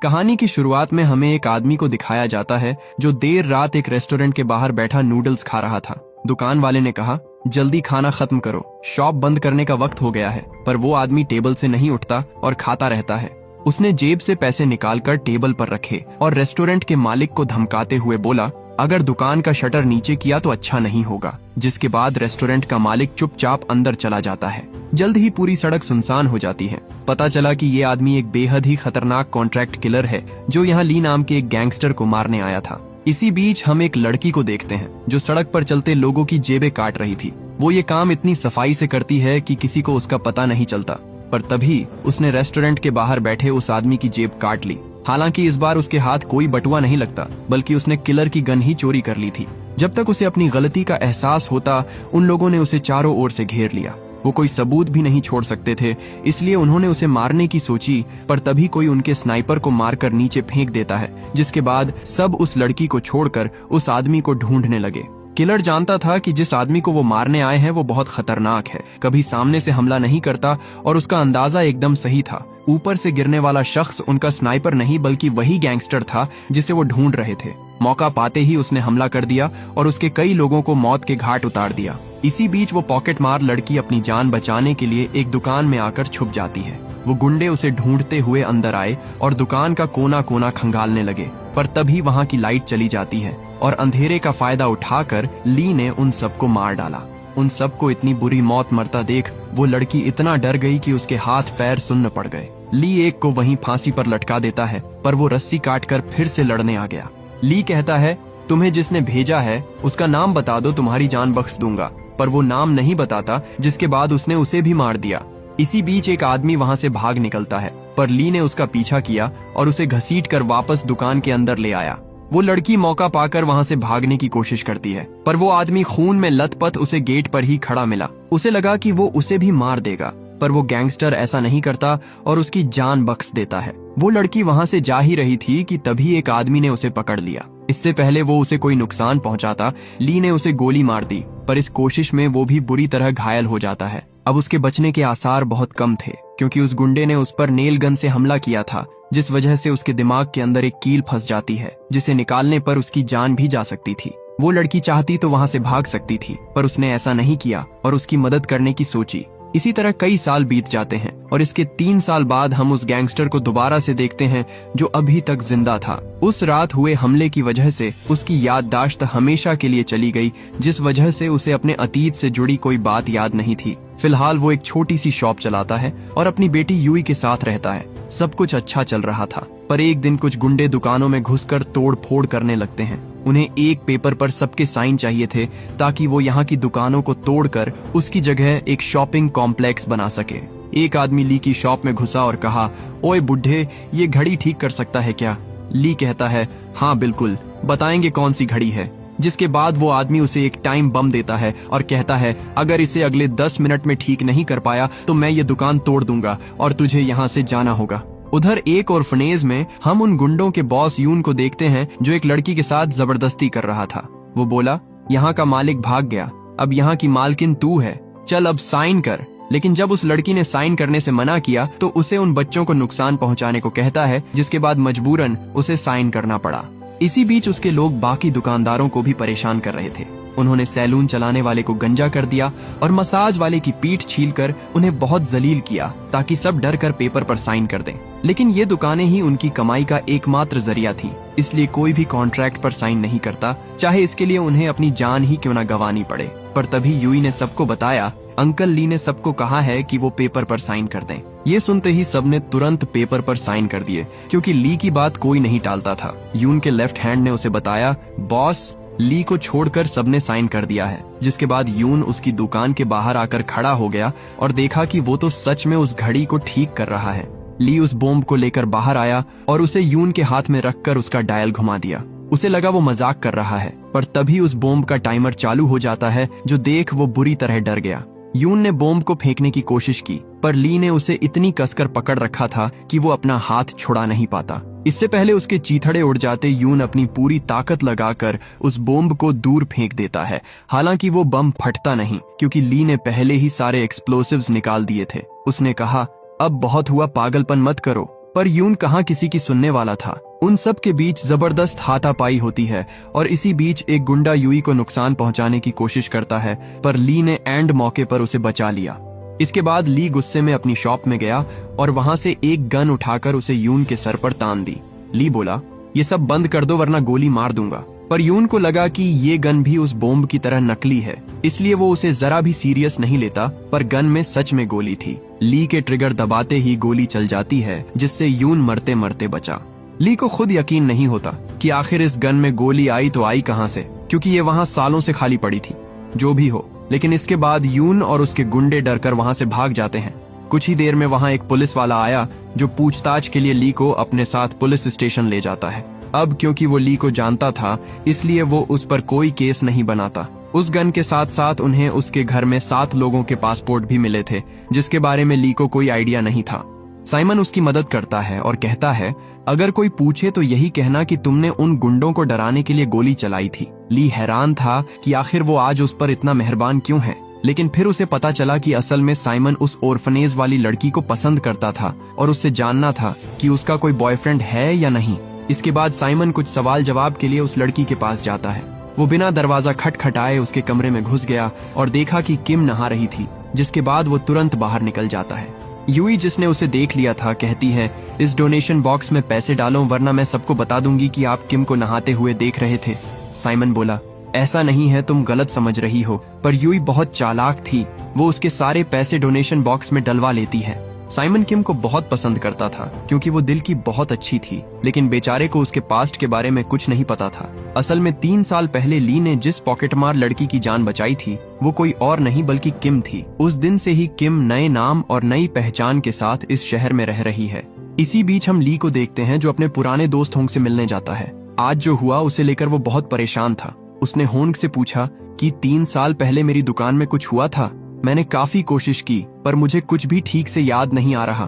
कहानी की शुरुआत में हमें एक आदमी को दिखाया जाता है जो देर रात एक रेस्टोरेंट के बाहर बैठा नूडल्स खा रहा था। दुकान वाले ने कहा, जल्दी खाना खत्म करो, शॉप बंद करने का वक्त हो गया है। पर वो आदमी टेबल से नहीं उठता और खाता रहता है। उसने जेब से पैसे निकालकर टेबल पर रखे और रेस्टोरेंट के मालिक को धमकाते हुए बोला, अगर दुकान का शटर नीचे किया तो अच्छा नहीं होगा। जिसके बाद रेस्टोरेंट का मालिक चुपचाप अंदर चला जाता है। जल्द ही पूरी सड़क सुनसान हो जाती है। पता चला कि ये आदमी एक बेहद ही खतरनाक कॉन्ट्रैक्ट किलर है जो यहाँ ली नाम के एक गैंगस्टर को मारने आया था। इसी बीच हम एक लड़की को देखते हैं जो सड़क पर चलते लोगों की जेबें काट रही थी। वो ये काम इतनी सफाई से करती है कि किसी को उसका पता नहीं चलता। पर तभी उसने रेस्टोरेंट के बाहर बैठे उस आदमी की जेब काट ली। हालांकि इस बार उसके हाथ कोई बटुआ नहीं लगता, बल्कि उसने किलर की गन ही चोरी कर ली थी। जब तक उसे अपनी गलती का एहसास होता, उन लोगों ने उसे चारों ओर से घेर लिया। वो कोई सबूत भी नहीं छोड़ सकते थे, इसलिए उन्होंने उसे मारने की सोची। पर तभी कोई उनके स्नाइपर को मारकर नीचे फेंक देता है, जिसके बाद सब उस लड़की को छोड़कर उस आदमी को ढूंढने लगे। किलर जानता था कि जिस आदमी को वो मारने आए हैं वो बहुत खतरनाक है, कभी सामने से हमला नहीं करता और उसका अंदाजा एकदम सही था। ऊपर से गिरने वाला शख्स उनका स्नाइपर नहीं बल्कि वही गैंगस्टर था जिसे वो ढूंढ रहे थे। मौका पाते ही उसने हमला कर दिया और उसके कई लोगों को मौत के घाट उतार दिया। इसी बीच वो पॉकेट मार लड़की अपनी जान बचाने के लिए एक दुकान में आकर छुप जाती है। वो गुंडे उसे ढूंढते हुए अंदर आए और दुकान का कोना कोना खंगालने लगे। पर तभी वहां की लाइट चली जाती है और अंधेरे का फायदा उठाकर ली ने उन सबको मार डाला। उन सबको इतनी बुरी मौत मरता देख वो लड़की इतना डर गई कि उसके हाथ पैर सुन्न पड़ गए। ली एक को वहीं फांसी पर लटका देता है, पर वो रस्सी काटकर फिर से लड़ने आ गया। ली कहता है, तुम्हें जिसने भेजा है उसका नाम बता दो, तुम्हारी जान बख्श दूंगा। पर वो नाम नहीं बताता, जिसके बाद उसने उसे भी मार दिया। इसी बीच एक आदमी वहां से भाग निकलता है, पर ली ने उसका पीछा किया और उसे घसीटकर वापस दुकान के अंदर ले आया। वो लड़की मौका पाकर वहां से भागने की कोशिश करती है, पर वो आदमी खून में लथपथ उसे गेट पर ही खड़ा मिला। उसे लगा कि वो उसे भी मार देगा, पर वो गैंगस्टर ऐसा नहीं करता और उसकी जान बख्श देता है। वो लड़की वहां से जा ही रही थी कि तभी एक आदमी ने उसे पकड़ लिया। इससे पहले वो उसे कोई नुकसान पहुंचाता, ली ने उसे गोली मार दी, पर इस कोशिश में वो भी बुरी तरह घायल हो जाता है। अब उसके बचने के आसार बहुत कम थे, क्योंकि उस गुंडे ने उस पर नेल गन से हमला किया था, जिस वजह से उसके दिमाग के अंदर एक कील फंस जाती है, जिसे निकालने पर उसकी जान भी जा सकती थी। वो लड़की चाहती तो वहां से भाग सकती थी, पर उसने ऐसा नहीं किया और उसकी मदद करने की सोची। इसी तरह कई साल बीत जाते हैं और इसके 3 साल बाद हम उस गैंगस्टर को दोबारा से देखते हैं जो अभी तक जिंदा था। उस रात हुए हमले की वजह से उसकी याददाश्त हमेशा के लिए चली गई, जिस वजह से उसे अपने अतीत से जुड़ी कोई बात याद नहीं थी। फिलहाल वो एक छोटी सी शॉप चलाता है और अपनी बेटी यूई के साथ रहता है। सब कुछ अच्छा चल रहा था, पर एक दिन कुछ गुंडे दुकानों में घुसकर तोड़ फोड़ करने लगते हैं। उन्हें एक पेपर पर सबके साइन चाहिए थे, ताकि वो यहाँ की दुकानों को तोड़कर उसकी जगह एक शॉपिंग कॉम्प्लेक्स बना सके। एक आदमी ली की शॉप में घुसा और कहा, ओए बुढ़े, ये घड़ी ठीक कर सकता है क्या? ली कहता है, हाँ बिल्कुल, बताएंगे कौन सी घड़ी है। जिसके बाद वो आदमी उसे एक टाइम बम देता है और कहता है, अगर इसे अगले 10 मिनट में ठीक नहीं कर पाया तो मैं ये दुकान तोड़ दूंगा और तुझे यहाँ से जाना होगा। उधर एक ऑर्फनेज में हम उन गुंडों के बॉस यून को देखते हैं जो एक लड़की के साथ जबरदस्ती कर रहा था। वो बोला, यहाँ का मालिक भाग गया, अब यहाँ की मालकिन तू है, चल अब साइन कर। लेकिन जब उस लड़की ने साइन करने से मना किया तो उसे उन बच्चों को नुकसान पहुंचाने को कहता है, जिसके बाद मजबूरन उसे साइन करना पड़ा। इसी बीच उसके लोग बाकी दुकानदारों को भी परेशान कर रहे थे। उन्होंने सैलून चलाने वाले को गंजा कर दिया और मसाज वाले की पीठ छीलकर उन्हें बहुत जलील किया, ताकि सब डर कर पेपर पर साइन कर दें। लेकिन ये दुकानें ही उनकी कमाई का एकमात्र जरिया थी, इसलिए कोई भी कॉन्ट्रैक्ट पर साइन नहीं करता, चाहे इसके लिए उन्हें अपनी जान ही क्यों न गंवानी पड़े। पर तभी यूई ने सबको बताया, अंकल ली ने सबको कहा है कि वो पेपर पर साइन कर दें। ये सुनते ही सबने तुरंत पेपर पर साइन कर दिए, क्योंकि ली की बात कोई नहीं टालता था। यून के लेफ्ट हैंड ने उसे बताया, बॉस, ली को छोड़कर सबने साइन कर दिया है। जिसके बाद यून उसकी दुकान के बाहर आकर खड़ा हो गया और देखा कि वो तो सच में उस घड़ी को ठीक कर रहा है। ली उस बॉम्ब को लेकर बाहर आया और उसे यून के हाथ में रखकर उसका डायल घुमा दिया। उसे लगा वो मजाक कर रहा है, पर तभी उस बॉम्ब का टाइमर चालू हो जाता है, जो देख वो बुरी तरह डर गया। यून ने बॉम्ब को फेंकने की कोशिश की, पर ली ने उसे इतनी कसकर पकड़ रखा था कि वो अपना हाथ छुड़ा नहीं पाता। इससे पहले उसके चीथड़े उड़ जाते यून अपनी पूरी ताकत लगाकर उस बॉम्ब को दूर फेंक देता है। हालांकि वो बम फटता नहीं, क्योंकि ली ने पहले ही सारे एक्सप्लोसिव्स निकाल दिए थे। उसने कहा, अब बहुत हुआ, पागलपन मत करो, पर यून कहाँ किसी की सुनने वाला था। उन सब के बीच जबरदस्त हाथापाई होती है और इसी बीच एक गुंडा यूई को नुकसान पहुंचाने की कोशिश करता है, पर ली ने एंड मौके पर उसे बचा लिया। इसके बाद ली गुस्से में अपनी शॉप में गया और वहां से एक गन उठाकर उसे यून के सर पर तान दी। ली बोला, ये सब बंद कर दो वरना गोली मार दूंगा। पर यून को लगा कि ये गन भी उस बॉम्ब की तरह नकली है, इसलिए वो उसे जरा भी सीरियस नहीं लेता, पर गन में सच में गोली थी। ली के ट्रिगर दबाते ही गोली चल जाती है, जिससे यून मरते मरते बचा। ली को खुद यकीन नहीं होता कि आखिर इस गन में गोली आई तो आई कहां से, क्योंकि ये वहां सालों से खाली पड़ी थी। जो भी हो, लेकिन इसके बाद यून और उसके गुंडे डरकर वहां से भाग जाते हैं। कुछ ही देर में वहां एक पुलिस वाला आया जो पूछताछ के लिए ली को अपने साथ पुलिस स्टेशन ले जाता है। अब क्योंकि वो ली को जानता था, इसलिए वो उस पर कोई केस नहीं बनाता। उस गन के साथ साथ उन्हें उसके घर में 7 लोगों के पासपोर्ट भी मिले थे, जिसके बारे में ली को कोई आइडिया नहीं था। साइमन उसकी मदद करता है और कहता है, अगर कोई पूछे तो यही कहना कि तुमने उन गुंडों को डराने के लिए गोली चलाई थी। ली हैरान था कि आखिर वो आज उस पर इतना मेहरबान क्यों है, लेकिन फिर उसे पता चला कि असल में साइमन उस ऑर्फनेज वाली लड़की को पसंद करता था और उससे जानना था कि उसका कोई बॉयफ्रेंड है या नहीं। इसके बाद साइमन कुछ सवाल जवाब के लिए उस लड़की के पास जाता है। वो बिना दरवाजा खटखटाए उसके कमरे में घुस गया और देखा कि किम नहा रही थी, जिसके बाद वो तुरंत बाहर निकल जाता है। यूई, जिसने उसे देख लिया था, कहती है, इस डोनेशन बॉक्स में पैसे डालो वरना मैं सबको बता दूंगी कि आप किम को नहाते हुए देख रहे थे। साइमन बोला, ऐसा नहीं है, तुम गलत समझ रही हो। पर यूई बहुत चालाक थी, वो उसके सारे पैसे डोनेशन बॉक्स में डलवा लेती है। साइमन किम को बहुत पसंद करता था क्योंकि वो दिल की बहुत अच्छी थी, लेकिन बेचारे को उसके पास्ट के बारे में कुछ नहीं पता था। असल में 3 साल पहले ली ने जिस पॉकेटमार लड़की की जान बचाई थी, वो कोई और नहीं बल्कि किम थी। उस दिन से ही किम नए नाम और नई पहचान के साथ इस शहर में रह रही है। इसी बीच हम ली को देखते हैं जो अपने पुराने दोस्त होंग से मिलने जाता है। आज जो हुआ उसे लेकर वो बहुत परेशान था। उसने होंग से पूछा कि 3 साल पहले मेरी दुकान में कुछ हुआ था। मैंने काफी कोशिश की पर मुझे कुछ भी ठीक से याद नहीं आ रहा।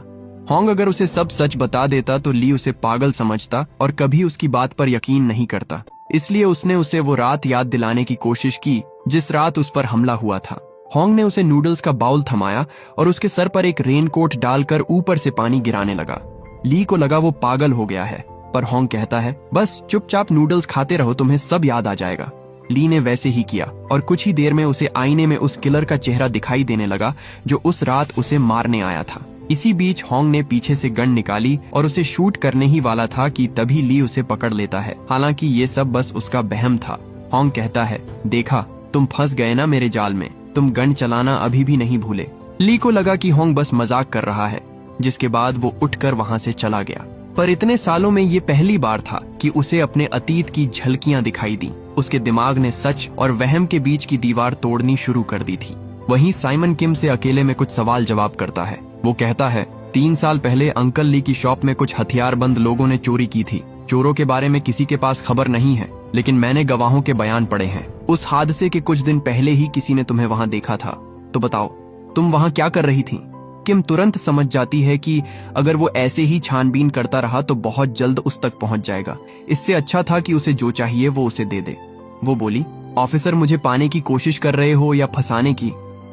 होंग अगर उसे सब सच बता देता तो ली उसे पागल समझता और कभी उसकी बात पर यकीन नहीं करता। इसलिए उसने उसे वो रात याद दिलाने की कोशिश की जिस रात उस पर हमला हुआ था। होंग ने उसे नूडल्स का बाउल थमाया और उसके सर पर एक रेनकोट डालकर ऊपर से पानी गिराने लगा। ली को लगा वो पागल हो गया है, पर होंग कहता है, बस चुपचाप नूडल्स खाते रहो, तुम्हें सब याद आ जाएगा। ली ने वैसे ही किया और कुछ ही देर में उसे आईने में उस किलर का चेहरा दिखाई देने लगा जो उस रात उसे मारने आया था। इसी बीच होंग ने पीछे से गन निकाली और उसे शूट करने ही वाला था कि तभी ली उसे पकड़ लेता है। हालांकि ये सब बस उसका वहम था। होंग कहता है, देखा, तुम फंस गए ना मेरे जाल में, तुम गन चलाना अभी भी नहीं भूले। ली को लगा कि होंग बस मजाक कर रहा है, जिसके बाद वो उठकर वहां से चला गया। पर इतने सालों में ये पहली बार था कि उसे अपने अतीत की झलकियां दिखाई दी। उसके दिमाग ने सच और वहम के बीच की दीवार तोड़नी शुरू कर दी थी। वहीं साइमन किम से अकेले में कुछ सवाल जवाब करता है। वो कहता है, 3 साल पहले अंकल ली की शॉप में कुछ हथियारबंद लोगों ने चोरी की थी। चोरों के बारे में किसी के पास खबर नहीं है, लेकिन मैंने गवाहों के बयान पढ़े हैं। उस हादसे के कुछ दिन पहले ही किसी ने तुम्हें वहां देखा था। तो बताओ, तुम वहां क्या कर रही थी? किम तुरंत समझ जाती है कि अगर वो ऐसे ही छानबीन करता रहा तो बहुत जल्द उस तक पहुंच जाएगा। इससे अच्छा था कि उसे जो चाहिए वो उसे दे दे। वो बोली, ऑफिसर, मुझे पाने की कोशिश कर रहे हो या फंसाने की?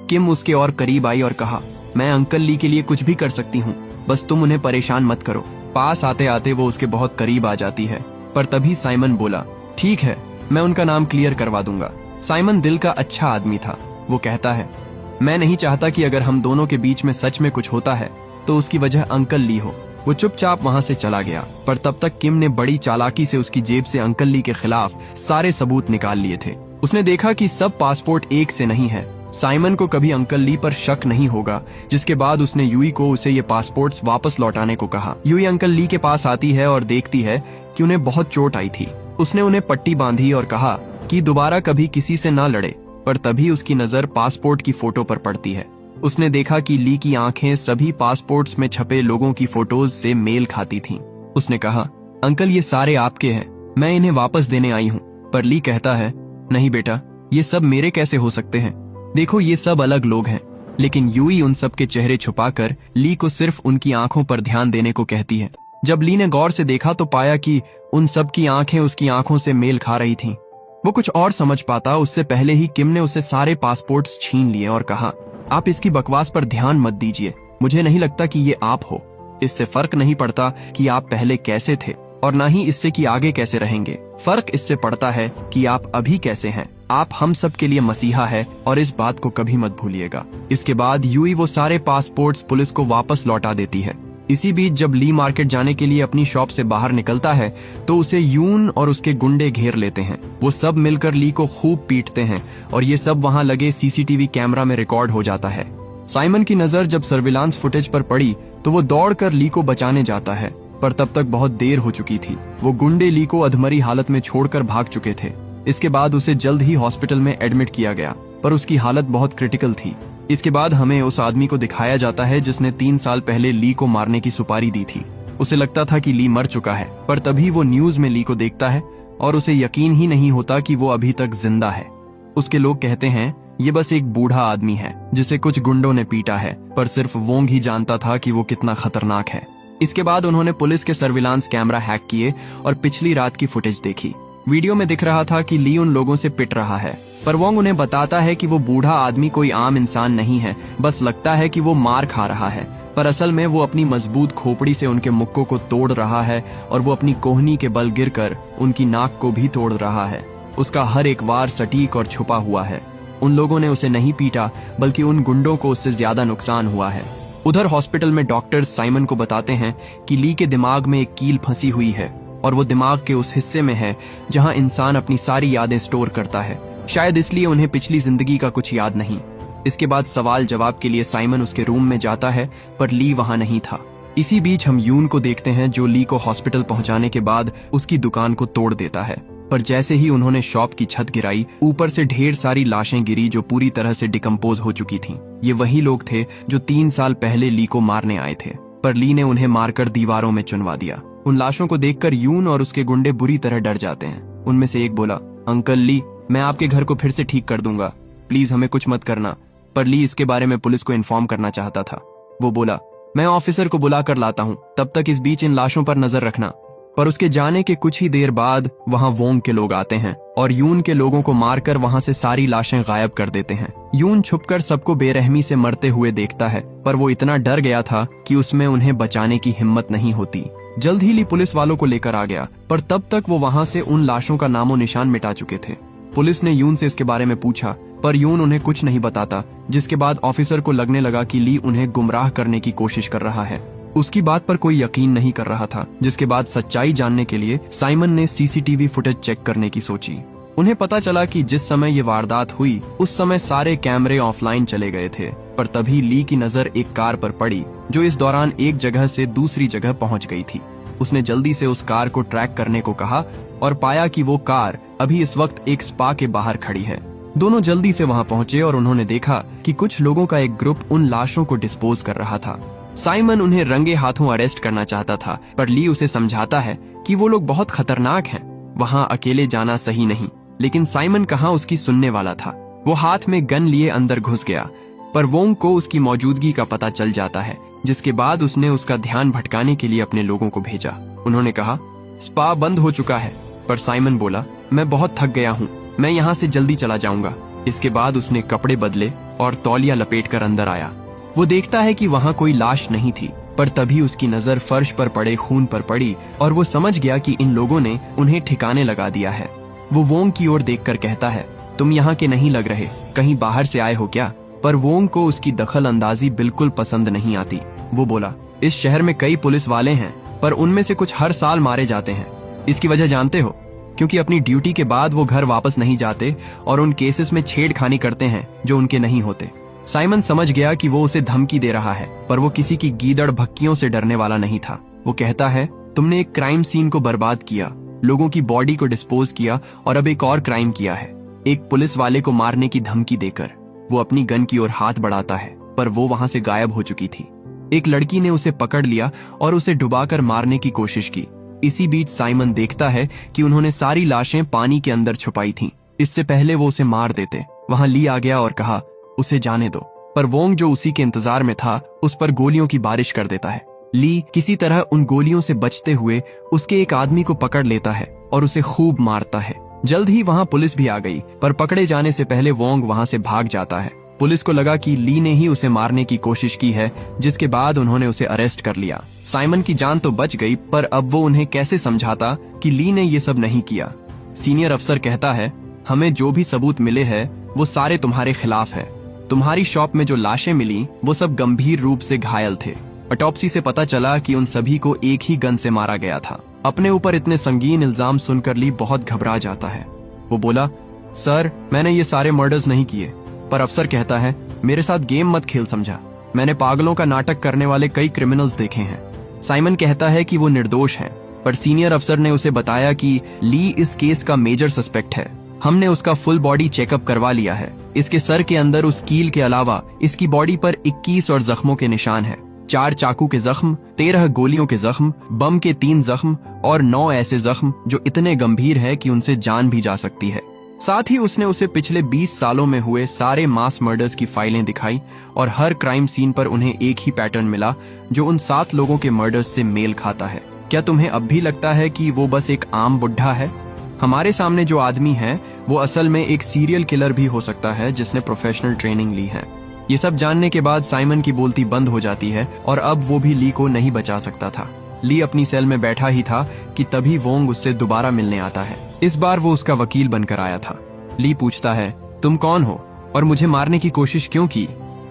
किम उसके और करीब आई और कहा, मैं अंकल ली के लिए कुछ भी कर सकती हूँ, बस तुम उन्हें परेशान मत करो। पास आते आते वो उसके बहुत करीब आ जाती है, पर तभी साइमन बोला, ठीक है, मैं उनका नाम क्लियर करवा दूंगा। साइमन दिल का अच्छा आदमी था। वो कहता है, मैं नहीं चाहता कि अगर हम दोनों के बीच में सच में कुछ होता है तो उसकी वजह अंकल ली हो। वो चुपचाप वहां से चला गया, पर तब तक किम ने बड़ी चालाकी से उसकी जेब से अंकल ली के खिलाफ सारे सबूत निकाल लिए थे। उसने देखा कि सब पासपोर्ट एक से नहीं है। साइमन को कभी अंकल ली पर शक नहीं होगा, जिसके बाद उसने यूई को उसे ये पासपोर्ट्स वापस लौटाने को कहा। यूई अंकल ली के पास आती है और देखती है कि उन्हें बहुत चोट आई थी। उसने उन्हें पट्टी बांधी और कहा कि दोबारा कभी किसी से ना लड़े, पर तभी उसकी नजर पासपोर्ट की फोटो पर पड़ती है। उसने देखा कि ली की आंखें सभी पासपोर्ट्स में छपे लोगों की फोटोज से मेल खाती थीं। उसने कहा, अंकल, ये सारे आपके हैं, मैं इन्हें वापस देने आई हूँ। पर ली कहता है, नहीं बेटा, ये सब मेरे कैसे हो सकते हैं? देखो, ये सब अलग लोग हैं। लेकिन यूई उन सब के चेहरे छुपाकर ली को सिर्फ उनकी आंखों पर ध्यान देने को कहती है। जब ली ने गौर से देखा तो पाया कि उन सब की आंखें उसकी आंखों से मेल खा रही थीं। वो कुछ और समझ पाता उससे पहले ही किम ने उससे सारे पासपोर्ट्स छीन लिए और कहा, आप इसकी बकवास पर ध्यान मत दीजिए, मुझे नहीं लगता कि ये आप हो। इससे फर्क नहीं पड़ता कि आप पहले कैसे थे और ना ही इससे कि आगे कैसे रहेंगे। फर्क इससे पड़ता है कि आप अभी कैसे हैं। आप हम सब के लिए मसीहा है और इस बात को कभी मत भूलिएगा। इसके बाद यूई वो सारे पासपोर्ट्स पुलिस को वापस लौटा देती है। इसी बीच जब ली मार्केट जाने के लिए अपनी शॉप से बाहर निकलता है तो उसे यून और उसके गुंडे घेर लेते हैं। वो सब मिलकर ली को खूब पीटते हैं और ये सब वहां लगे सीसीटीवी कैमरा में रिकॉर्ड हो जाता है। साइमन की नजर जब सर्विलांस फुटेज पर पड़ी तो वो दौड़कर ली को बचाने जाता है, पर तब तक बहुत देर हो चुकी थी। वो गुंडे ली को अधमरी हालत में छोड़कर भाग चुके थे। इसके बाद उसे जल्द ही हॉस्पिटल में एडमिट किया गया, पर उसकी हालत बहुत क्रिटिकल थी। इसके बाद हमें उस आदमी को दिखाया जाता है जिसने 3 साल पहले ली को मारने की सुपारी दी थी। उसे लगता था कि ली मर चुका है, पर तभी वो न्यूज में ली को देखता है और उसे यकीन ही नहीं होता कि वो अभी तक जिंदा है। उसके लोग कहते हैं ये बस एक बूढ़ा आदमी है जिसे कुछ गुंडों ने पीटा है, पर सिर्फ वोंग ही जानता था कि वो कितना खतरनाक है। इसके बाद उन्होंने पुलिस के सर्विलांस कैमरा हैक किए और पिछली रात की फुटेज देखी। वीडियो में दिख रहा था कि ली उन लोगों से पिट रहा है, पर वोंग उन्हें बताता है कि वो बूढ़ा आदमी कोई आम इंसान नहीं है, बस लगता है कि वो मार खा रहा है, पर असल में वो अपनी मजबूत खोपड़ी से उनके मुक्कों को तोड़ रहा है और वो अपनी कोहनी के बल गिरकर उनकी नाक को भी तोड़ रहा है। उसका हर एक वार सटीक और छुपा हुआ है। उन लोगों ने उसे नहीं पीटा, बल्कि उन गुंडों को उससे ज्यादा नुकसान हुआ है। उधर हॉस्पिटल में डॉक्टर्स साइमन को बताते हैं कि ली के दिमाग में एक कील फंसी हुई है और वो दिमाग के उस हिस्से में है जहां इंसान अपनी सारी यादें स्टोर करता है। शायद इसलिए उन्हें पिछली जिंदगी का कुछ याद नहीं। इसके बाद सवाल जवाब के लिए साइमन उसके रूम में जाता है, पर ली वहां नहीं था। इसी बीच हम यून को देखते हैं जो ली को हॉस्पिटल पहुंचाने के बाद उसकी दुकान को तोड़ देता है, पर जैसे ही उन्होंने शॉप की छत गिराई, ऊपर से ढेर सारी लाशें गिरी जो पूरी तरह से डिकम्पोज हो चुकी थीं। ये वही लोग थे जो 3 साल पहले ली को मारने आए थे, पर ली ने उन्हें मारकर दीवारों में चुनवा दिया। उन लाशों को देखकर यून और उसके गुंडे बुरी तरह डर जाते हैं। उनमें से एक बोला, अंकल ली, मैं आपके घर को फिर से ठीक कर दूंगा, प्लीज हमें कुछ मत करना। पर ली इसके बारे में पुलिस को इन्फॉर्म करना चाहता था। वो बोला, मैं ऑफिसर को बुला कर लाता हूँ, तब तक इस बीच इन लाशों पर नजर रखना। पर उसके जाने के कुछ ही देर बाद वहां वोंग के लोग आते हैं और यून के लोगों को मारकर वहां से सारी लाशें गायब कर देते हैं। यून छुपकर सबको बेरहमी से मरते हुए देखता है, पर वो इतना डर गया था कि उसमें उन्हें बचाने की हिम्मत नहीं होती। जल्द ही ली पुलिस वालों को लेकर आ गया, पर तब तक वो वहां से उन लाशों का नामो निशान मिटा चुके थे। पुलिस ने यून से इसके बारे में पूछा, पर यून उन्हें कुछ नहीं बताता, जिसके बाद ऑफिसर को लगने लगा कि ली उन्हें गुमराह करने की कोशिश कर रहा है। उसकी बात पर कोई यकीन नहीं कर रहा था, जिसके बाद सच्चाई जानने के लिए साइमन ने सीसीटीवी फुटेज चेक करने की सोची। उन्हें पता चला कि जिस समय ये वारदात हुई उस समय सारे कैमरे ऑफलाइन चले गए थे, पर तभी ली की नजर एक कार पर पड़ी जो इस दौरान एक जगह से दूसरी जगह पहुंच गई थी। उसने जल्दी से उस कार को ट्रैक करने को कहा और पाया कि वो कार अभी इस वक्त एक स्पा के बाहर खड़ी है। दोनों जल्दी से वहां पहुंचे और उन्होंने देखा कि कुछ लोगों का एक ग्रुप उन लाशों को डिस्पोज कर रहा था। साइमन उन्हें रंगे हाथों अरेस्ट करना चाहता था, पर ली उसे समझाता है कि वो लोग बहुत खतरनाक हैं, वहां अकेले जाना सही नहीं। लेकिन साइमन कहाँ उसकी सुनने वाला था। वो हाथ में गन लिए अंदर घुस गया, पर वोंग को उसकी मौजूदगी का पता चल जाता है, जिसके बाद उसने उसका ध्यान भटकाने के लिए अपने लोगों को भेजा। उन्होंने कहा, स्पा बंद हो चुका है, पर साइमन बोला, मैं बहुत थक गया हूँ, मैं यहाँ से जल्दी चला जाऊंगा। इसके बाद उसने कपड़े बदले और तौलिया लपेटकर अंदर आया। वो देखता है कि वहां कोई लाश नहीं थी, पर तभी उसकी नजर फर्श पर पड़े खून पर पड़ी और वो समझ गया कि इन लोगों ने उन्हें ठिकाने लगा दिया है। वो वोंग की ओर देखकर कहता है, तुम यहाँ के नहीं लग रहे, कहीं बाहर से आए हो क्या? पर वोंग को उसकी दखल अंदाजी बिल्कुल पसंद नहीं आती। वो बोला, इस शहर में कई पुलिस वाले हैं, पर उनमें से कुछ हर साल मारे जाते हैं। इसकी वजह जानते हो? क्योंकि अपनी ड्यूटी के बाद वो घर वापस नहीं जाते और उन केसेस में छेड़खानी करते हैं जो उनके नहीं होते। साइमन समझ गया कि वो उसे धमकी दे रहा है, पर वो किसी की गीदड़ भक्कियों से डरने वाला नहीं था। वो कहता है, तुमने एक क्राइम सीन को बर्बाद किया, लोगों की बॉडी को डिस्पोज किया और अब एक और क्राइम किया है, एक पुलिस वाले को मारने की धमकी देकर। वो अपनी गन की ओर हाथ बढ़ाता है, पर वो वहां से गायब हो चुकी थी। एक लड़की ने उसे पकड़ लिया और उसे डुबाकर मारने की कोशिश की। इसी बीच साइमन देखता है कि उन्होंने सारी लाशें पानी के अंदर छुपाई थीं। इससे पहले वो उसे मार देते। वहां ली आ गया और कहा, उसे जाने दो, पर वोंग जो उसी के इंतजार में था उस पर गोलियों की बारिश कर देता है। ली किसी तरह उन गोलियों से बचते हुए उसके एक आदमी को पकड़ लेता है और उसे खूब मारता है। जल्द ही वहां पुलिस भी आ गई, पर पकड़े जाने से पहले वोंग वहां से भाग जाता है। पुलिस को लगा कि ली ने ही उसे मारने की कोशिश की है, जिसके बाद उन्होंने उसे अरेस्ट कर लिया। साइमन की जान तो बच गई, पर अब वो उन्हें कैसे समझाता कि ली ने ये सब नहीं किया। सीनियर अफसर कहता है, हमें जो भी सबूत मिले हैं वो सारे तुम्हारे खिलाफ है। तुम्हारी शॉप में जो लाशें मिली वो सब गंभीर रूप से घायल थे। ऑटोप्सी से पता चला कि उन सभी को एक ही गन से मारा गया था। अपने ऊपर इतने संगीन इल्जाम सुनकर ली बहुत घबरा जाता है। वो बोला, सर मैंने ये सारे मर्डर्स नहीं किए। पर अफसर कहता है, मेरे साथ गेम मत खेल समझा। मैंने पागलों का नाटक करने वाले कई क्रिमिनल्स देखे हैं। साइमन कहता है कि वो निर्दोष हैं, पर सीनियर अफसर ने उसे बताया कि ली इस केस का मेजर सस्पेक्ट है। हमने उसका फुल बॉडी चेकअप करवा लिया है। इसके सर के अंदर उस कील के अलावा इसकी बॉडी पर 21 और जख्मों के निशान हैं। 4 चाकू के जख्म, 13 गोलियों के जख्म, बम के 3 जख्म और 9 ऐसे जख्म जो इतने गंभीर है कि उनसे जान भी जा सकती है। साथ ही उसने उसे पिछले 20 सालों में हुए सारे मास मर्डर्स की फाइलें दिखाई और हर क्राइम सीन पर उन्हें एक ही पैटर्न मिला जो उन 7 लोगों के मर्डर्स से मेल खाता है। क्या तुम्हें अब भी लगता है कि वो बस एक आम बुढ़ा है? हमारे सामने जो आदमी है वो असल में एक सीरियल किलर भी हो सकता है जिसने प्रोफेशनल ट्रेनिंग ली है। ये सब जानने के बाद साइमन की बोलती बंद हो जाती है और अब वो भी ली को नहीं बचा सकता था। ली अपनी सेल में बैठा ही था कि तभी वोंग उससे दोबारा मिलने आता है। इस बार वो उसका वकील बनकर आया था। ली पूछता है, तुम कौन हो और मुझे मारने की कोशिश क्यों की?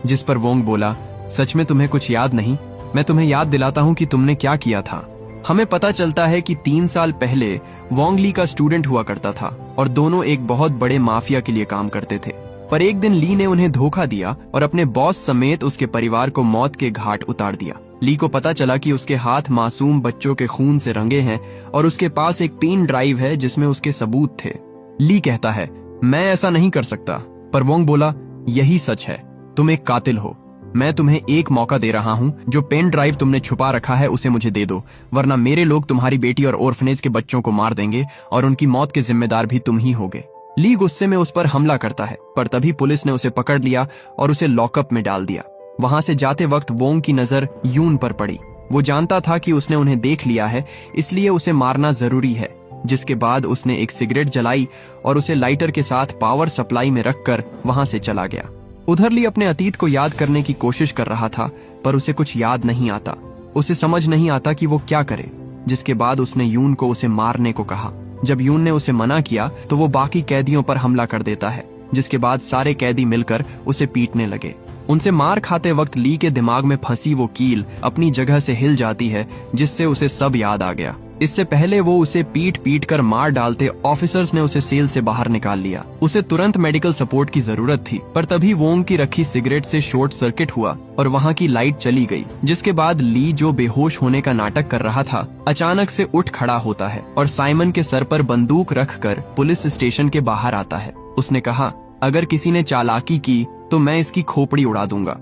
जिस पर वोंग बोला, सच में तुम्हें कुछ याद नहीं? मैं तुम्हें याद दिलाता हूँ कि तुमने क्या किया था। हमें पता चलता है कि 3 साल पहले वोंग ली का स्टूडेंट हुआ करता था और दोनों एक बहुत बड़े माफिया के लिए काम करते थे। पर एक दिन ली ने उन्हें धोखा दिया और अपने बॉस समेत उसके परिवार को मौत के घाट उतार दिया। ली को पता चला कि उसके हाथ मासूम बच्चों के खून से रंगे हैं और उसके पास एक पेन ड्राइव है जिसमें उसके सबूत थे। ली कहता है, मैं ऐसा नहीं कर सकता। पर वोंग बोला, यही सच है, तुम एक कातिल हो। मैं तुम्हें एक मौका दे रहा हूँ, जो पेन ड्राइव तुमने छुपा रखा है उसे मुझे दे दो, वरना मेरे लोग तुम्हारी बेटी और ऑर्फनेज के बच्चों को मार देंगे और उनकी मौत के जिम्मेदार भी तुम ही होगे। ली गुस्से में उस पर हमला करता है, पर तभी पुलिस ने उसे पकड़ लिया और उसे लॉकअप में डाल दिया। वहां से जाते वक्त वोंग की नजर यून पर पड़ी। वो जानता था कि उसने उन्हें देख लिया है, इसलिए उसे मारना जरूरी है। जिसके बाद उसने एक सिगरेट जलाई और उसे लाइटर के साथ पावर सप्लाई में रखकर वहां से चला गया। उधर ली अपने अतीत को याद करने की कोशिश कर रहा था, पर उसे कुछ याद नहीं आता। उसे समझ नहीं आता कि वो क्या करे। जिसके बाद उसने यून को उसे मारने को कहा। जब यून ने उसे मना किया तो वो बाकी कैदियों पर हमला कर देता है, जिसके बाद सारे कैदी मिलकर उसे पीटने लगे। उनसे मार खाते वक्त ली के दिमाग में फंसी वो कील अपनी जगह से हिल जाती है, जिससे उसे सब याद आ गया। इससे पहले वो उसे पीट कर मार डालते ऑफिसर्स ने उसे सेल से बाहर निकाल लिया। उसे तुरंत मेडिकल सपोर्ट की जरूरत थी, पर तभी वोंग की रखी सिगरेट से शॉर्ट सर्किट हुआ और वहां की लाइट चली गई। जिसके बाद ली, जो बेहोश होने का नाटक कर रहा था, अचानक से उठ खड़ा होता है और साइमन के सर पर बंदूक रखकर पुलिस स्टेशन के बाहर आता है। उसने कहा, अगर किसी ने चालाकी की तो मैं इसकी खोपड़ी उड़ा दूंगा।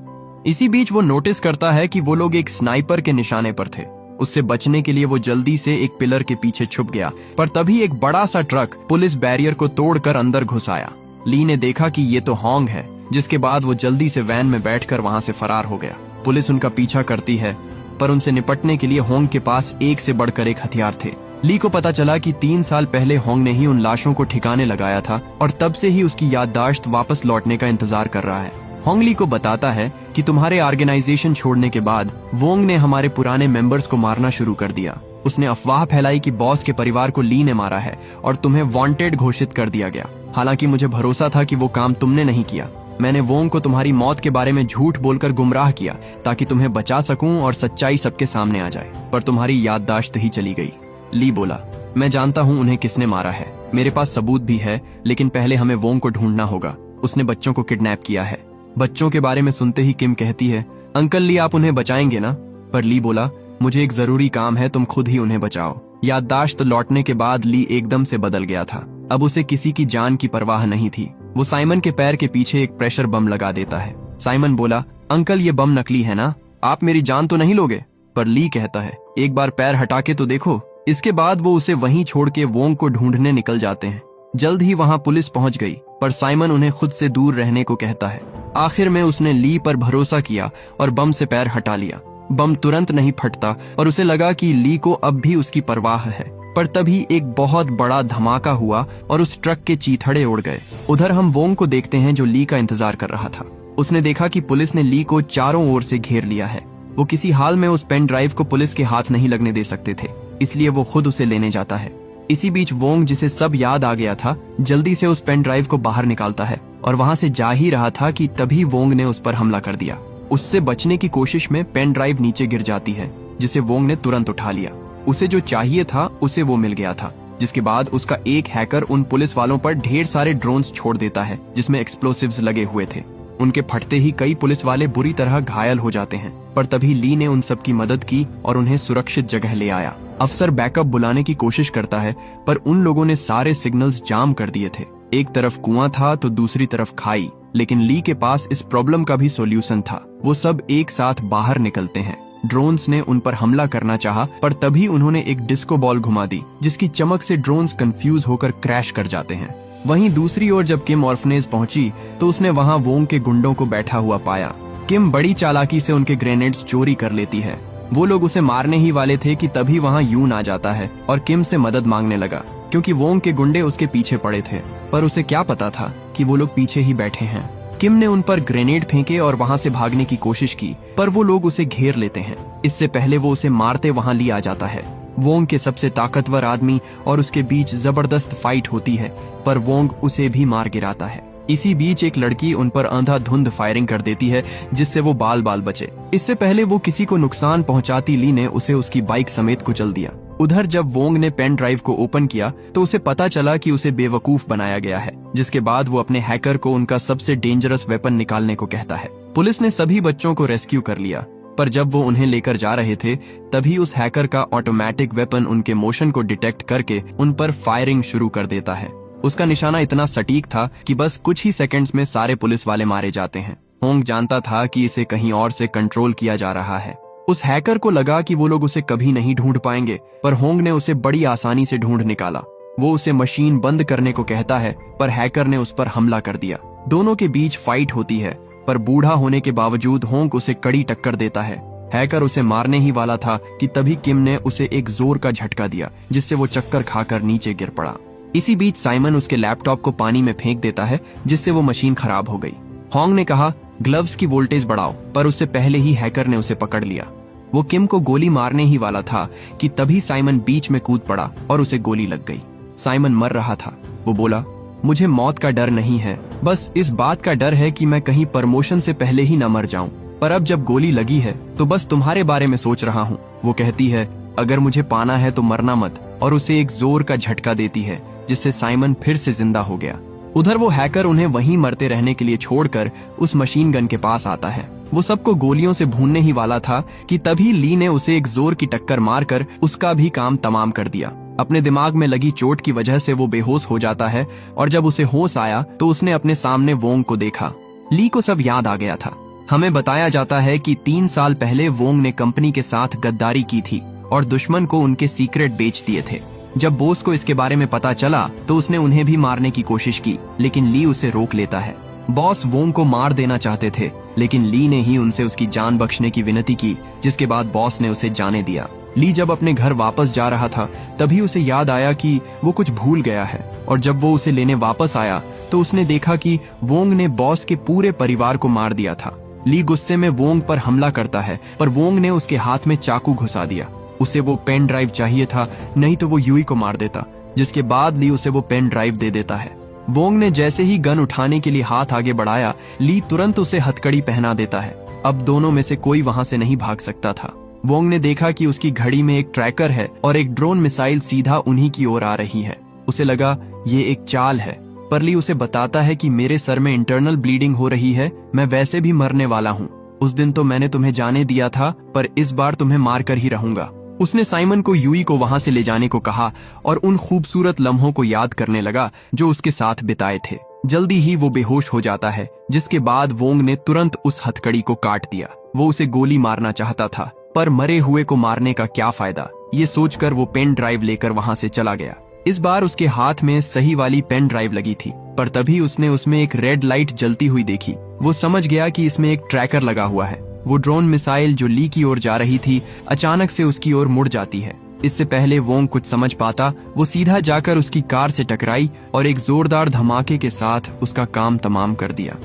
इसी बीच वो नोटिस करता है कि वो लोग एक स्नाइपर के निशाने पर थे। उससे बचने के लिए वो जल्दी से एक पिलर के पीछे छुप गया, पर तभी एक बड़ा सा ट्रक पुलिस बैरियर को तोड़कर अंदर घुस आया। ली ने देखा कि ये तो होंग है, जिसके बाद वो जल्दी से वैन में बैठकर वहां से फरार हो गया। पुलिस उनका पीछा करती है, पर उनसे निपटने के लिए होंग के पास एक से बढ़कर एक हथियार थे। ली को पता चला कि 3 साल पहले होंग ने ही उन लाशों को ठिकाने लगाया था और तब से ही उसकी याददाश्त वापस लौटने का इंतजार कर रहा है। होंग ली को बताता है कि तुम्हारे ऑर्गेनाइजेशन छोड़ने के बाद वोंग ने हमारे पुराने मेंबर्स को मारना शुरू कर दिया। उसने अफवाह फैलाई कि बॉस के परिवार को ली ने मारा है और तुम्हें वांटेड घोषित कर दिया गया। हालांकि मुझे भरोसा था कि वो काम तुमने नहीं किया। मैंने वोंग को तुम्हारी मौत के बारे में झूठ बोलकर गुमराह किया ताकि तुम्हें बचा सकूं और सच्चाई सबके सामने आ जाए, पर तुम्हारी याददाश्त ही चली गई। ली बोला, मैं जानता हूं उन्हें किसने मारा है, मेरे पास सबूत भी है, लेकिन पहले हमें वोंग को ढूंढना होगा। उसने बच्चों को किडनैप किया है। बच्चों के बारे में सुनते ही किम कहती है, अंकल ली आप उन्हें बचाएंगे ना? पर ली बोला, मुझे एक जरूरी काम है, तुम खुद ही उन्हें बचाओ। याददाश्त लौटने के बाद ली एकदम से बदल गया था। अब उसे किसी की जान की परवाह नहीं थी। वो साइमन के पैर के पीछे एक प्रेशर बम लगा देता है। साइमन बोला, अंकल ये बम नकली है ना, आप मेरी जान तो नहीं लोगे? पर ली कहता है, एक बार पैर हटा के तो देखो। इसके बाद वो उसे वहीं छोड़ के वोंग को ढूंढने निकल जाते हैं। जल्द ही वहां पुलिस पहुंच गई, पर साइमन उन्हें खुद से दूर रहने को कहता है। आखिर में उसने ली पर भरोसा किया और बम से पैर हटा लिया। बम तुरंत नहीं फटता और उसे लगा कि ली को अब भी उसकी परवाह है, पर तभी एक बहुत बड़ा धमाका हुआ और उस ट्रक के चीथड़े उड़ गए। उधर हम वोंग को देखते हैं जो ली का इंतजार कर रहा था। उसने देखा कि पुलिस ने ली को चारों ओर से घेर लिया है। वो किसी हाल में उस पेन ड्राइव को पुलिस के हाथ नहीं लगने दे सकते थे, इसलिए वो खुद उसे लेने जाता है। इसी बीच वोंग, जिसे सब याद आ गया था, जल्दी से उस पेन ड्राइव को बाहर निकालता है और वहां से जा ही रहा था कि तभी वोंग ने उस पर हमला कर दिया। उससे बचने की कोशिश में पेन ड्राइव नीचे गिर जाती है, जिसे वोंग ने तुरंत उठा लिया। उसे जो चाहिए था उसे वो मिल गया था, जिसके बाद उसका एक हैकर उन पुलिस वालों पर ढेर सारे ड्रोन्स छोड़ देता है जिसमें एक्सप्लोसिव्स लगे हुए थे। उनके फटते ही कई पुलिस वाले बुरी तरह घायल हो जाते हैं, पर तभी ली ने उन सब की मदद की और उन्हें सुरक्षित जगह ले आया। अफसर बैकअप बुलाने की कोशिश करता है, पर उन लोगों ने सारे सिग्नल्स जाम कर दिए थे। एक तरफ कुआं था तो दूसरी तरफ खाई, लेकिन ली के पास इस प्रॉब्लम का भी सॉल्यूशन था। वो सब एक साथ बाहर निकलते हैं। ड्रोन्स ने उन पर हमला करना चाहा, पर तभी उन्होंने एक डिस्को बॉल घुमा दी, जिसकी चमक से ड्रोन्स कंफ्यूज होकर क्रैश कर जाते हैं। वहीं दूसरी ओर जब किम ऑर्फनेज पहुंची तो उसने वहां वोंग के गुंडों को बैठा हुआ पाया। किम बड़ी चालाकी से उनके ग्रेनेड्स चोरी कर लेती है। वो लोग उसे मारने ही वाले थे कि तभी वहां यून आ जाता है और किम से मदद मांगने लगा, क्योंकि वोंग के गुंडे उसके पीछे पड़े थे। पर उसे क्या पता था कि वो लोग पीछे ही बैठे हैं। किम ने उन पर ग्रेनेड फेंके और वहां से भागने की कोशिश की, पर वो लोग उसे घेर लेते हैं। इससे पहले वो उसे मारते वहां ले आ जाता है। वोंग के सबसे ताकतवर आदमी और उसके बीच जबरदस्त फाइट होती है, पर वोंग उसे भी मार गिराता है। इसी बीच एक लड़की उन पर अंधाधुंध फायरिंग कर देती है, जिससे वो बाल बाल बचे। इससे पहले वो किसी को नुकसान पहुंचाती ली ने उसे उसकी बाइक समेत कुचल दिया। उधर जब वोंग ने पेन ड्राइव को ओपन किया तो उसे पता चला कि उसे बेवकूफ बनाया गया है, जिसके बाद वो अपने हैकर को उनका सबसे डेंजरस वेपन निकालने को कहता है। पुलिस ने सभी बच्चों को रेस्क्यू कर लिया, पर जब वो उन्हें लेकर जा रहे थे तभी उस हैकर का ऑटोमेटिक वेपन उनके मोशन को डिटेक्ट करके उन पर फायरिंग शुरू कर देता है। उसका निशाना इतना सटीक था कि बस कुछ ही सेकंड्स में सारे पुलिस वाले मारे जाते हैं। होंग जानता था कि इसे कहीं और से कंट्रोल किया जा रहा है। उस हैकर को लगा कि वो लोग उसे कभी नहीं ढूंढ पाएंगे, पर होंग ने उसे बड़ी आसानी से ढूंढ निकाला। वो उसे मशीन बंद करने को कहता है, पर हैकर ने उस पर हमला कर दिया। दोनों के बीच फाइट होती है, पर बूढ़ा होने के बावजूद होंग उसे कड़ी टक्कर देता है। हैकर उसे मारने ही वाला था कि तभी किम ने उसे एक जोर का झटका दिया, जिससे वो चक्कर खाकर नीचे गिर पड़ा। इसी बीच साइमन उसके लैपटॉप को पानी में फेंक देता है, जिससे वो मशीन खराब हो गई। होंग ने कहा, ग्लव्स की वोल्टेज बढ़ाओ, पर उससे पहले ही हैकर ने उसे पकड़ लिया। वो किम को गोली मारने ही वाला था कि तभी साइमन बीच में कूद पड़ा और उसे गोली लग गई। साइमन मर रहा था। वो बोला, मुझे मौत का डर नहीं है, बस इस बात का डर है कि मैं कहीं प्रमोशन से पहले ही न मर जाऊं। पर अब जब गोली लगी है तो बस तुम्हारे बारे में सोच रहा हूँ। वो कहती है, अगर मुझे पाना है तो मरना मत, और उसे एक जोर का झटका देती है, जिससे साइमन फिर से जिंदा हो गया। उधर वो हैकर उन्हें वहीं मरते रहने के लिए छोड़कर उस मशीन गन के पास आता है। वो सबको गोलियों से भूनने ही वाला था कि तभी ली ने उसे एक जोर की टक्कर मारकर उसका भी काम तमाम कर दिया। अपने दिमाग में लगी चोट की वजह से वो बेहोश हो जाता है, और जब उसे होश आया तो उसने अपने सामने वोंग को देखा। ली को सब याद आ गया था। हमें बताया जाता है कि 3 साल पहले वोंग ने कंपनी के साथ गद्दारी की थी और दुश्मन को उनके सीक्रेट बेच दिए थे। जब बॉस को इसके बारे में पता चला तो उसने उन्हें भी मारने की कोशिश की, लेकिन ली उसे रोक लेता है। बॉस वोंग को मार देना चाहते थे, लेकिन ली ने ही उनसे उसकी जान बख्शने की विनती की, जिसके बाद बॉस ने उसे जाने दिया। ली जब अपने घर वापस जा रहा था तभी उसे याद आया कि वो कुछ भूल गया है, और जब वो उसे लेने वापस आया तो उसने देखा कि वोंग ने बॉस के पूरे परिवार को मार दिया था। ली गुस्से में वोंग पर हमला करता है, पर वोंग ने उसके हाथ में चाकू घुसा दिया। उसे वो पेन ड्राइव चाहिए था, नहीं तो वो यूई को मार देता, जिसके बाद ली उसे वो पेन ड्राइव दे देता है। वोंग ने जैसे ही गन उठाने के लिए हाथ आगे बढ़ाया, ली तुरंत उसे हथकड़ी पहना देता है। अब दोनों में से कोई वहां से नहीं भाग सकता था। वोंग ने देखा कि उसकी घड़ी में एक ट्रैकर है और एक ड्रोन मिसाइल सीधा उन्हीं की ओर आ रही है। उसे लगा ये एक चाल है, पर ली उसे बताता है कि मेरे सर में इंटरनल ब्लीडिंग हो रही है, मैं वैसे भी मरने वाला हूँ। उस दिन तो मैंने तुम्हें जाने दिया था, पर इस बार तुम्हें मार कर ही रहूंगा। उसने साइमन को यूई को वहां से ले जाने को कहा और उन खूबसूरत लम्हों को याद करने लगा जो उसके साथ बिताए थे। जल्दी ही वो बेहोश हो जाता है, जिसके बाद वोंग ने तुरंत उस हथकड़ी को काट दिया। वो उसे गोली मारना चाहता था, पर मरे हुए को मारने का क्या फायदा, ये सोचकर वो पेन ड्राइव लेकर वहां से चला गया। इस बार उसके हाथ में सही वाली पेन ड्राइव लगी थी, पर तभी उसने उसमें एक रेड लाइट जलती हुई देखी। वो समझ गया कि इसमें एक ट्रैकर लगा हुआ है। वो ड्रोन मिसाइल जो ली की ओर जा रही थी अचानक से उसकी ओर मुड़ जाती है। इससे पहले वोंग कुछ समझ पाता, वो सीधा जाकर उसकी कार से टकराई और एक जोरदार धमाके के साथ उसका काम तमाम कर दिया।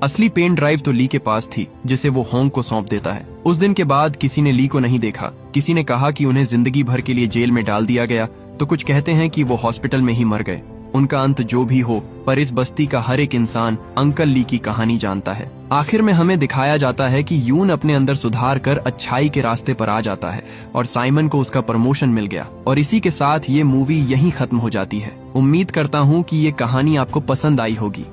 असली पेन ड्राइव तो ली के पास थी, जिसे वो होंग को सौंप देता है। उस दिन के बाद किसी ने ली को नहीं देखा। किसी ने कहा कि उन्हें जिंदगी भर के लिए जेल में डाल दिया गया, तो कुछ कहते हैं कि वो हॉस्पिटल में ही मर गए। उनका अंत जो भी हो, पर इस बस्ती का हर एक इंसान अंकल ली की कहानी जानता है। आखिर में हमें दिखाया जाता है कि यून अपने अंदर सुधार कर अच्छाई के रास्ते पर आ जाता है और साइमन को उसका प्रमोशन मिल गया। और इसी के साथ ये मूवी यहीं खत्म हो जाती है। उम्मीद करता हूँ कि ये कहानी आपको पसंद आई होगी।